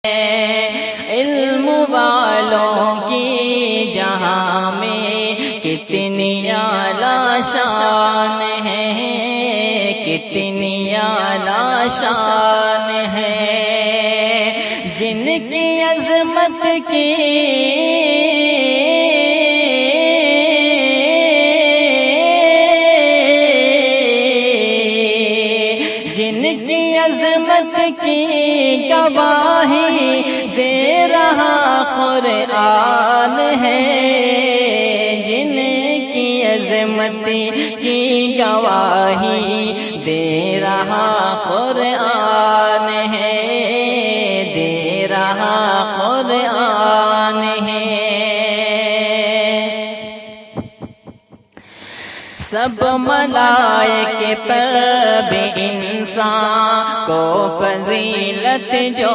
علم والوں کی جہاں میں کتنی اعلیٰ شان ہے، کتنی اعلیٰ شان ہے، جن کی عظمت کی عظمت کی گواہی دے رہا قرآن ہے، جن کی عظمت کی گواہی دے رہا قرآن ہے، دے رہا قرآن ہے۔ سب ملائکے پر بھی انسان کو فضیلت جو